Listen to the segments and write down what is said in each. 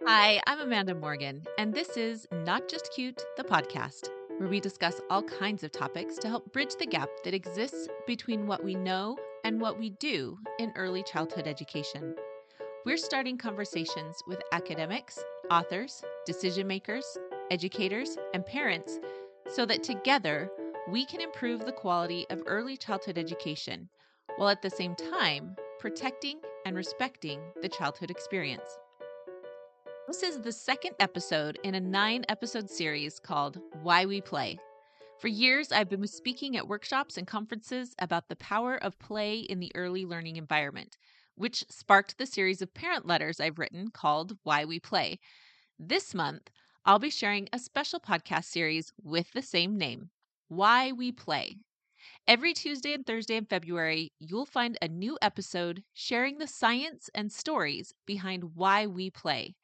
Hi, I'm Amanda Morgan, and this is Not Just Cute, the podcast, where we discuss all kinds of topics to help bridge the gap that exists between what we know and what we do in early childhood education. We're starting conversations with academics, authors, decision makers, educators, and parents so that together we can improve the quality of early childhood education while at the same time protecting and respecting the childhood experience. This is the second episode in a 9-episode series called Why We Play. For years, I've been speaking at workshops and conferences about the power of play in the early learning environment, which sparked the series of parent letters I've written called Why We Play. This month, I'll be sharing a special podcast series with the same name, Why We Play. Every Tuesday and Thursday in February, you'll find a new episode sharing the science and stories behind why we play.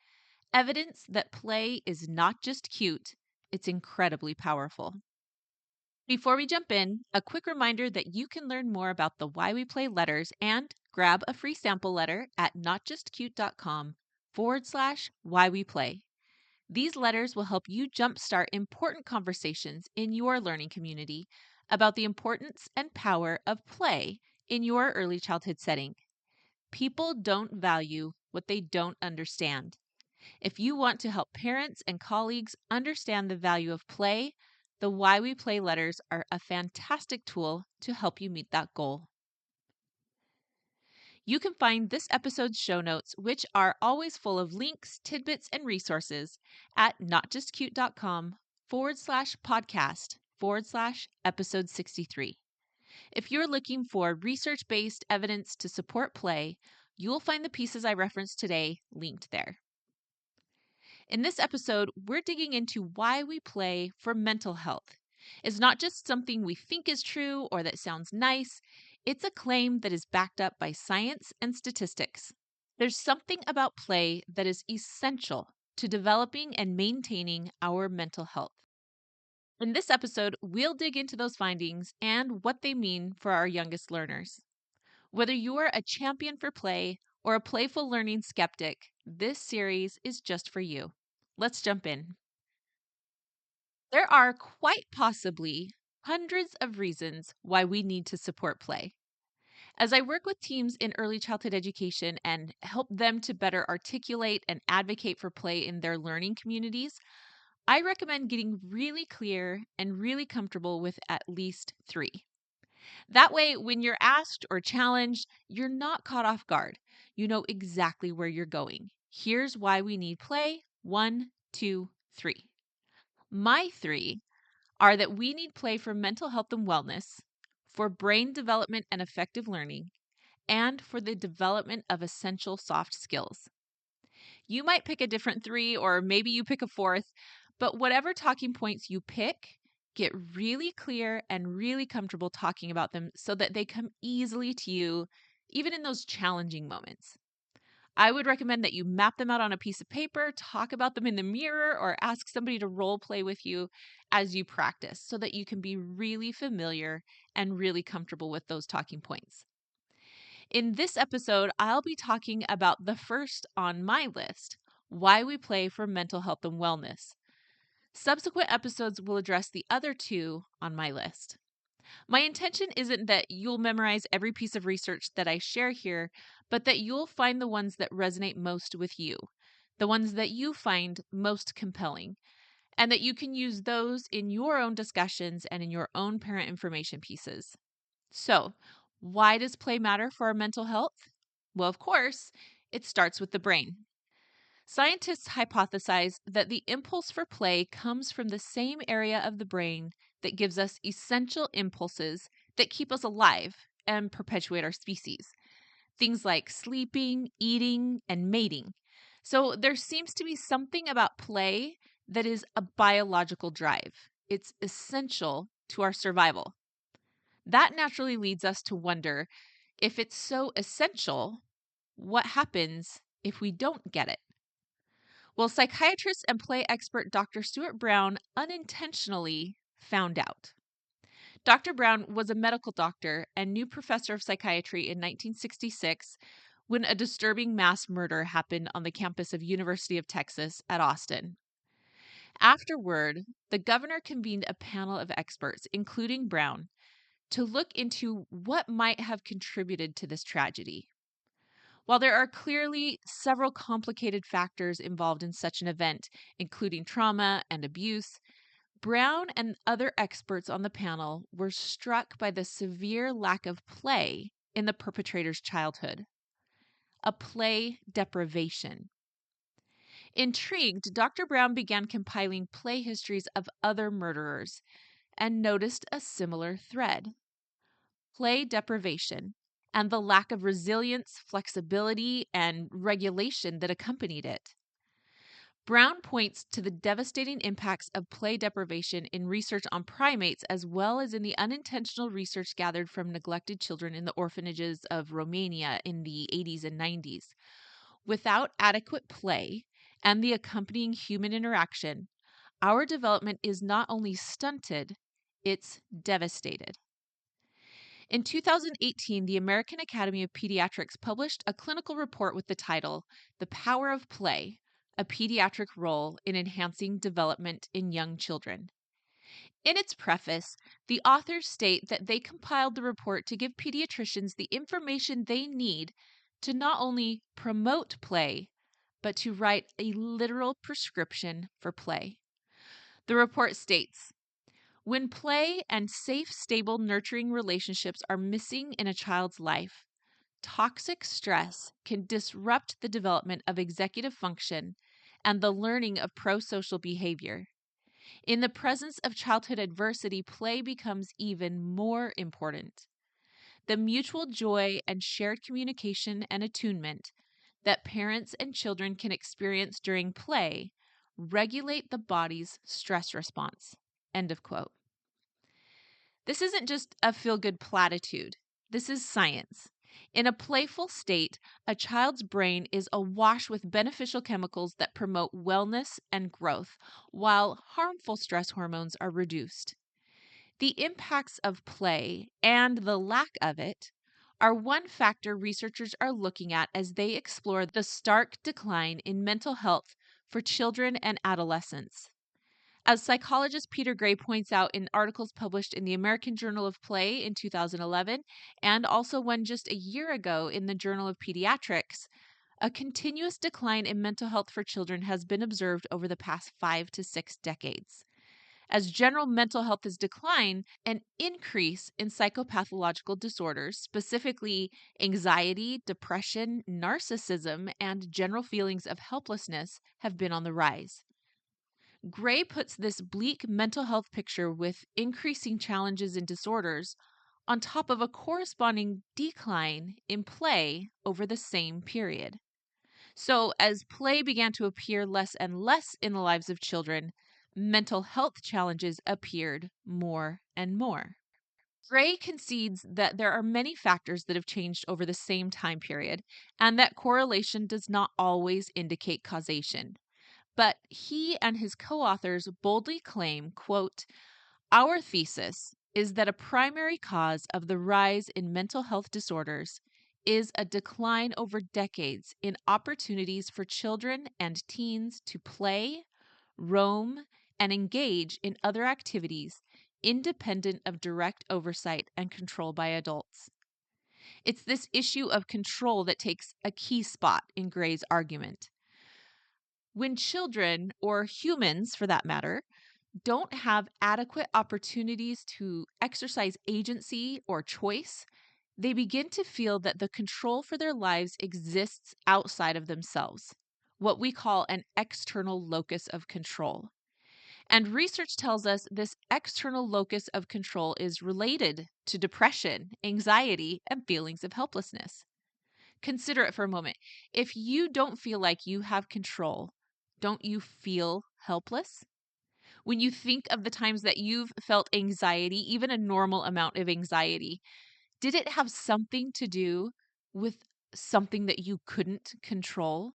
Evidence that play is not just cute, it's incredibly powerful. Before we jump in, a quick reminder that you can learn more about the Why We Play letters and grab a free sample letter at notjustcute.com/why we play. These letters will help you jumpstart important conversations in your learning community about the importance and power of play in your early childhood setting. People don't value what they don't understand. If you want to help parents and colleagues understand the value of play, the Why We Play letters are a fantastic tool to help you meet that goal. You can find this episode's show notes, which are always full of links, tidbits, and resources at notjustcute.com/podcast/episode 63. If you're looking for research-based evidence to support play, you'll find the pieces I referenced today linked there. In this episode, we're digging into why we play for mental health. It's not just something we think is true or that sounds nice, it's a claim that is backed up by science and statistics. There's something about play that is essential to developing and maintaining our mental health. In this episode, we'll dig into those findings and what they mean for our youngest learners. Whether you're a champion for play or a playful learning skeptic, this series is just for you. Let's jump in. There are quite possibly hundreds of reasons why we need to support play. As I work with teams in early childhood education and help them to better articulate and advocate for play in their learning communities, I recommend getting really clear and really comfortable with at least 3. That way, when you're asked or challenged, you're not caught off guard. You know exactly where you're going. Here's why we need play: 1, 2, 3. My 3 are that we need play for mental health and wellness, for brain development and effective learning, and for the development of essential soft skills. You might pick a different 3, or maybe you pick a 4th, but whatever talking points you pick, get really clear and really comfortable talking about them so that they come easily to you, even in those challenging moments. I would recommend that you map them out on a piece of paper, talk about them in the mirror, or ask somebody to role play with you as you practice so that you can be really familiar and really comfortable with those talking points. In this episode, I'll be talking about the first on my list: why we play for mental health and wellness. Subsequent episodes will address the other 2 on my list. My intention isn't that you'll memorize every piece of research that I share here, but that you'll find the ones that resonate most with you, the ones that you find most compelling, and that you can use those in your own discussions and in your own parent information pieces. So, why does play matter for our mental health? Well, of course, it starts with the brain. Scientists hypothesize that the impulse for play comes from the same area of the brain that gives us essential impulses that keep us alive and perpetuate our species. Things like sleeping, eating, and mating. So there seems to be something about play that is a biological drive. It's essential to our survival. That naturally leads us to wonder, if it's so essential, what happens if we don't get it? Well, psychiatrist and play expert Dr. Stuart Brown unintentionally found out. Dr. Brown was a medical doctor and new professor of psychiatry in 1966 when a disturbing mass murder happened on the campus of University of Texas at Austin. Afterward, the governor convened a panel of experts, including Brown, to look into what might have contributed to this tragedy. While there are clearly several complicated factors involved in such an event, including trauma and abuse, Brown and other experts on the panel were struck by the severe lack of play in the perpetrator's childhood, a play deprivation. Intrigued, Dr. Brown began compiling play histories of other murderers and noticed a similar thread: play deprivation and the lack of resilience, flexibility, and regulation that accompanied it. Brown points to the devastating impacts of play deprivation in research on primates, as well as in the unintentional research gathered from neglected children in the orphanages of Romania in the 80s and 90s. Without adequate play and the accompanying human interaction, our development is not only stunted, it's devastated. In 2018, the American Academy of Pediatrics published a clinical report with the title, "The Power of Play: A Pediatric Role in Enhancing Development in Young Children." In its preface, the authors state that they compiled the report to give pediatricians the information they need to not only promote play, but to write a literal prescription for play. The report states, when play and safe, stable, nurturing relationships are missing in a child's life, toxic stress can disrupt the development of executive function and the learning of pro-social behavior. In the presence of childhood adversity, play becomes even more important. The mutual joy and shared communication and attunement that parents and children can experience during play regulate the body's stress response. End of quote. This isn't just a feel-good platitude. This is science. In a playful state, a child's brain is awash with beneficial chemicals that promote wellness and growth, while harmful stress hormones are reduced. The impacts of play and the lack of it are one factor researchers are looking at as they explore the stark decline in mental health for children and adolescents. As psychologist Peter Gray points out in articles published in the American Journal of Play in 2011, and also one just a year ago in the Journal of Pediatrics, a continuous decline in mental health for children has been observed over the past 5 to 6 decades. As general mental health has declined, an increase in psychopathological disorders, specifically anxiety, depression, narcissism, and general feelings of helplessness, have been on the rise. Gray puts this bleak mental health picture with increasing challenges and disorders on top of a corresponding decline in play over the same period. So, as play began to appear less and less in the lives of children, mental health challenges appeared more and more. Gray concedes that there are many factors that have changed over the same time period, and that correlation does not always indicate causation. But he and his co-authors boldly claim, quote, "Our thesis is that a primary cause of the rise in mental health disorders is a decline over decades in opportunities for children and teens to play, roam, and engage in other activities independent of direct oversight and control by adults." It's this issue of control that takes a key spot in Gray's argument. When children, or humans for that matter, don't have adequate opportunities to exercise agency or choice, they begin to feel that the control for their lives exists outside of themselves, what we call an external locus of control. And research tells us this external locus of control is related to depression, anxiety, and feelings of helplessness. Consider it for a moment. If you don't feel like you have control, don't you feel helpless? When you think of the times that you've felt anxiety, even a normal amount of anxiety, did it have something to do with something that you couldn't control?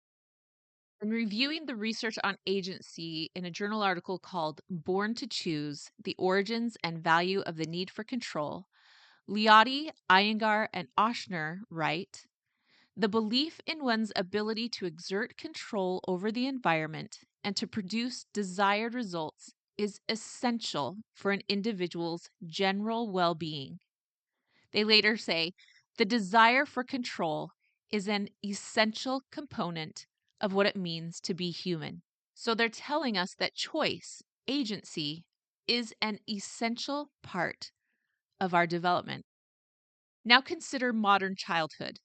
In reviewing the research on agency in a journal article called Born to Choose: The Origins and Value of the Need for Control, Liotti, Iyengar, and Oshner write, The belief in one's ability to exert control over the environment and to produce desired results is essential for an individual's general well being. They later say the desire for control is an essential component of what it means to be human. So they're telling us that choice, agency, is an essential part of our development. Now consider modern childhood.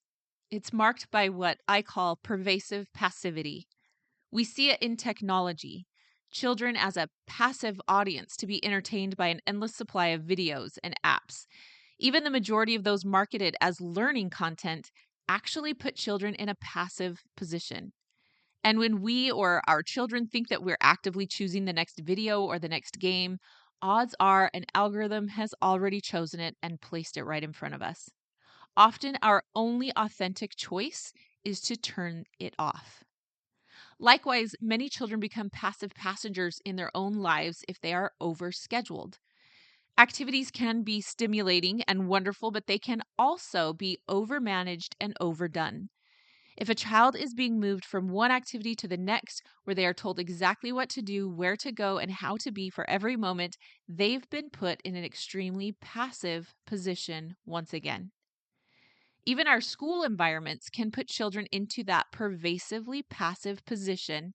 It's marked by what I call pervasive passivity. We see it in technology. Children as a passive audience to be entertained by an endless supply of videos and apps. Even the majority of those marketed as learning content actually put children in a passive position. And when we or our children think that we're actively choosing the next video or the next game, odds are an algorithm has already chosen it and placed it right in front of us. Often, our only authentic choice is to turn it off. Likewise, many children become passive passengers in their own lives if they are overscheduled. Activities can be stimulating and wonderful, but they can also be overmanaged and overdone. If a child is being moved from one activity to the next, where they are told exactly what to do, where to go, and how to be for every moment, they've been put in an extremely passive position once again. Even our school environments can put children into that pervasively passive position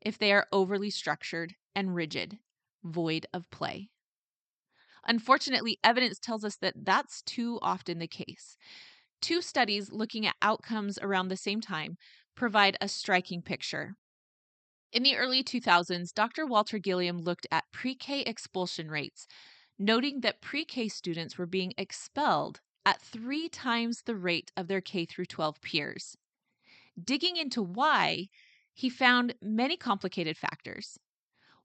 if they are overly structured and rigid, void of play. Unfortunately, evidence tells us that that's too often the case. Two studies looking at outcomes around the same time provide a striking picture. In the early 2000s, Dr. Walter Gilliam looked at pre-K expulsion rates, noting that pre-K students were being expelled at 3 times the rate of their K through 12 peers. Digging into why, he found many complicated factors.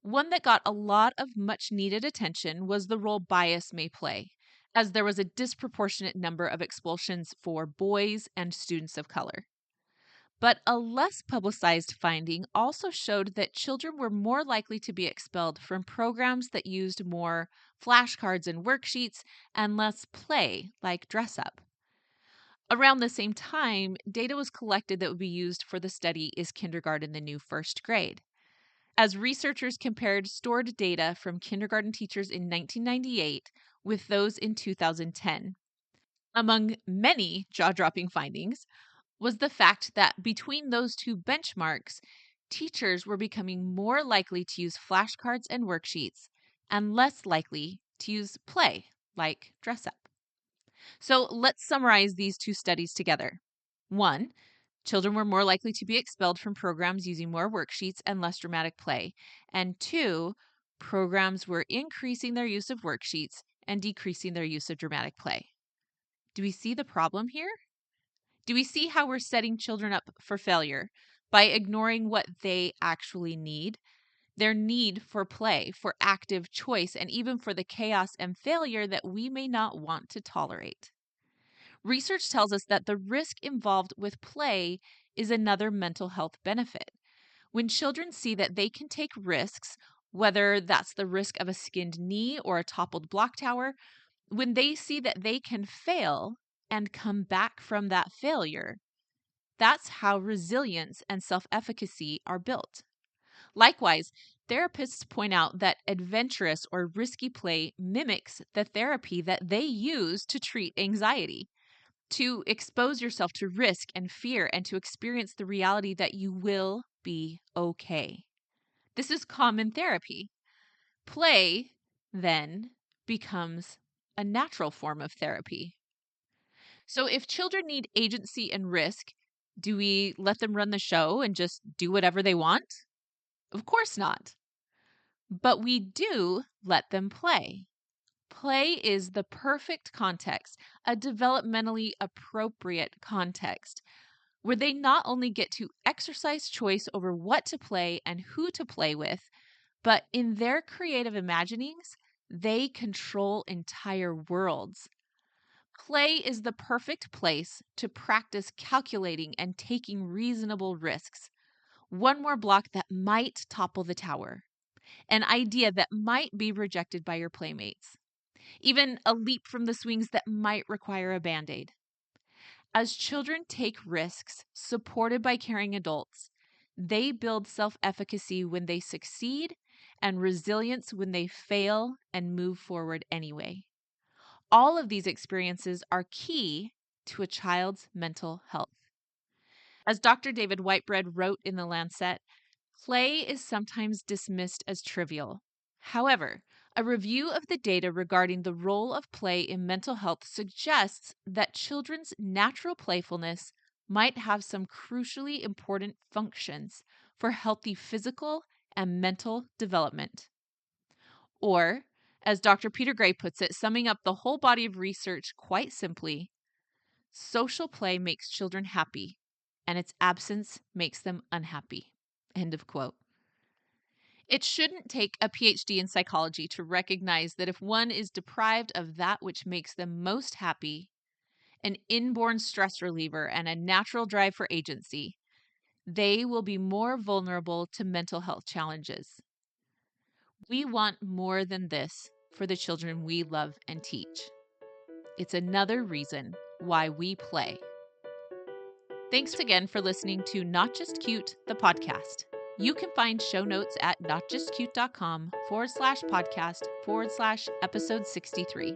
One that got a lot of much needed attention was the role bias may play, as there was a disproportionate number of expulsions for boys and students of color. But a less publicized finding also showed that children were more likely to be expelled from programs that used more flashcards and worksheets and less play, like dress up. Around the same time, data was collected that would be used for the study Is Kindergarten the New First Grade? As researchers compared stored data from kindergarten teachers in 1998 with those in 2010. Among many jaw-dropping findings was the fact that between those two benchmarks, teachers were becoming more likely to use flashcards and worksheets and less likely to use play, like dress up. So let's summarize these two studies together. 1, children were more likely to be expelled from programs using more worksheets and less dramatic play. And 2, programs were increasing their use of worksheets and decreasing their use of dramatic play. Do we see the problem here? Do we see how we're setting children up for failure by ignoring what they actually need? Their need for play, for active choice, and even for the chaos and failure that we may not want to tolerate. Research tells us that the risk involved with play is another mental health benefit. When children see that they can take risks, whether that's the risk of a skinned knee or a toppled block tower, when they see that they can fail and come back from that failure, that's how resilience and self-efficacy are built. Likewise, therapists point out that adventurous or risky play mimics the therapy that they use to treat anxiety. To expose yourself to risk and fear and to experience the reality that you will be okay. This is common therapy. Play, then, becomes a natural form of therapy. So if children need agency and risk, do we let them run the show and just do whatever they want? Of course not. But we do let them play. Play is the perfect context, a developmentally appropriate context, where they not only get to exercise choice over what to play and who to play with, but in their creative imaginings, they control entire worlds. Play is the perfect place to practice calculating and taking reasonable risks. One more block that might topple the tower, an idea that might be rejected by your playmates, even a leap from the swings that might require a band-aid. As children take risks supported by caring adults, they build self-efficacy when they succeed and resilience when they fail and move forward anyway. All of these experiences are key to a child's mental health. As Dr. David Whitebread wrote in The Lancet, play is sometimes dismissed as trivial. However, a review of the data regarding the role of play in mental health suggests that children's natural playfulness might have some crucially important functions for healthy physical and mental development. Or, as Dr. Peter Gray puts it, summing up the whole body of research quite simply, social play makes children happy, and its absence makes them unhappy. End of quote. It shouldn't take a PhD in psychology to recognize that if one is deprived of that which makes them most happy, an inborn stress reliever and a natural drive for agency, they will be more vulnerable to mental health challenges. We want more than this for the children we love and teach. It's another reason why we play. Thanks again for listening to Not Just Cute, the podcast. You can find show notes at notjustcute.com/podcast/episode 63.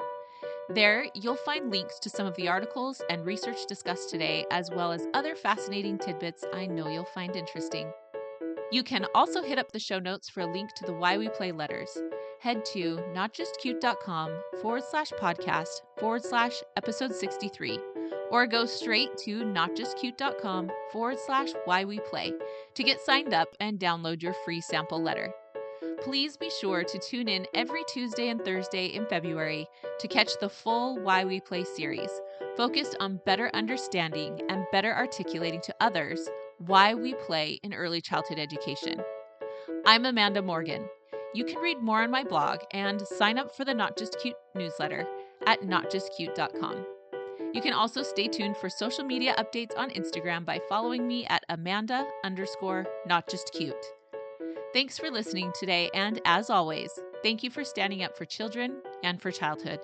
There, you'll find links to some of the articles and research discussed today, as well as other fascinating tidbits I know you'll find interesting. You can also hit up the show notes for a link to the Why We Play letters. Head to notjustcute.com/podcast/episode 63. Or go straight to notjustcute.com/whyweplay to get signed up and download your free sample letter. Please be sure to tune in every Tuesday and Thursday in February to catch the full Why We Play series, focused on better understanding and better articulating to others why we play in early childhood education. I'm Amanda Morgan. You can read more on my blog and sign up for the Not Just Cute newsletter at notjustcute.com. You can also stay tuned for social media updates on Instagram by following me at Amanda_NotJustCute. Thanks for listening today, and as always, thank you for standing up for children and for childhood.